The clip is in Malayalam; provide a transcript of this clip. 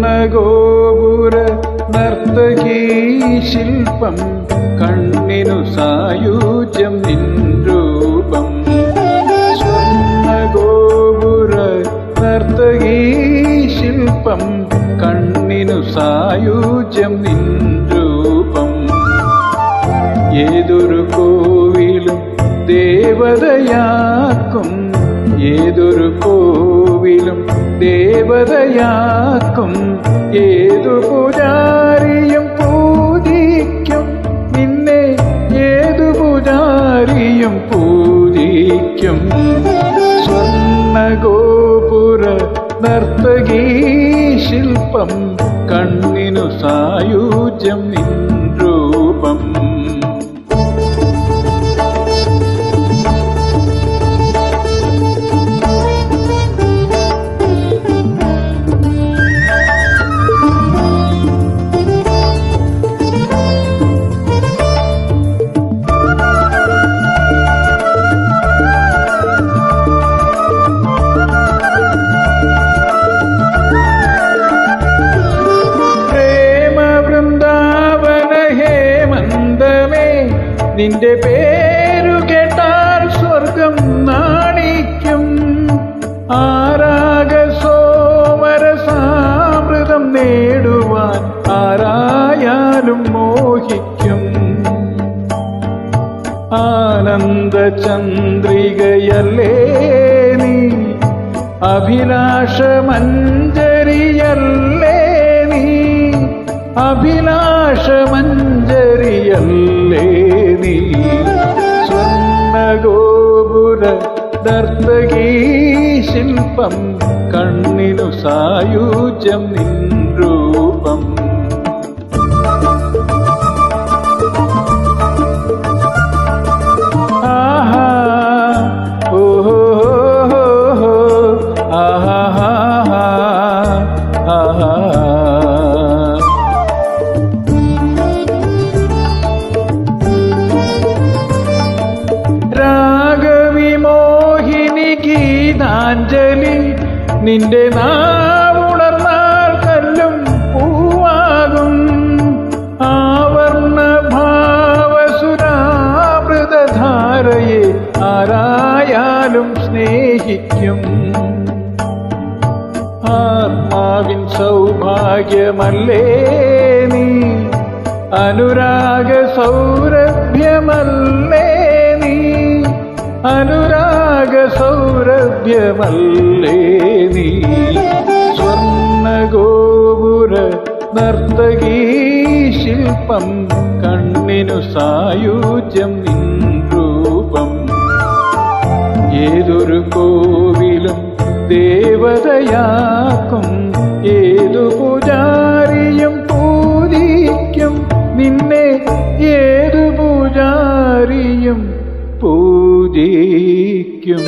സ്വർണ്ണഗോപുര നർത്തകീ ശില്പം കണ്ണിനു സായുജ്യം നിൻ രൂപം. സ്വർണ്ണഗോപുര നർത്തകീ ശില്പം കണ്ണിനു സായുജ്യം നിൻ രൂപം. ഏതൊരു കോവിലും ദേവതയാക്കും, ഏതൊരു കോവിലും ദേവതയാക്കും. ഏതു പൂജാരിയും പൂജിക്കും നിന്നെ, ഏതു പൂജാരിയും പൂജിക്കും. സ്വർണ്ണഗോപുര നർത്തകീ ശില്പം കണ്ണിനു സായുജ്യം നിൻ രൂപം. നിന്റെ പേരു കേട്ടാൽ സ്വർഗം നാണിക്കും. ആരാഗസോമരസാമൃതം നേടുവാൻ ആരായാലും മോഹിക്കും. ആനന്ദചന്ദ്രികയല്ലേ നീ, അഭിലാഷമഞ്ജരിയല്ലേ നീ, അഭിലാഷമഞ്ജരിയല്ലേ നീ. സ്വർണ്ണഗോപുര നർത്തകീ ശില്പം കണ്ണിനു സായുജ്യം നിൻ രൂപം. ആഹാ ഓഹോ ആഹാ ആഹാ. രാഗവിമോഹിനി ഗീതാഞ്ജലി നിന്റെ നാവുണർന്നാൽ കല്ലും പൂവാകും. ആവർണ ഭാവസുരാമൃതധാരയെ ആരായാലും സ്നേഹിക്കും. ആത്മാവിൻ സൗഭാഗ്യമല്ലേ നീ, അനുരാഗ സൗരഭ്യമല്ലേ നീ, അനുരാഗ സൗരഭ്യമല്ലേ നീ. സ്വർണ്ണഗോപുര നർത്തകീ ശില്പം കണ്ണിനു സായുജ്യം നിൻ രൂപം. ഏതൊരു കോവിലും ദേവതയാക്കും, ഏതു പൂജാരിയും പൂജിക്കും നിന്നെ, ഏതു പൂജാരിയും പൂജിക്കും.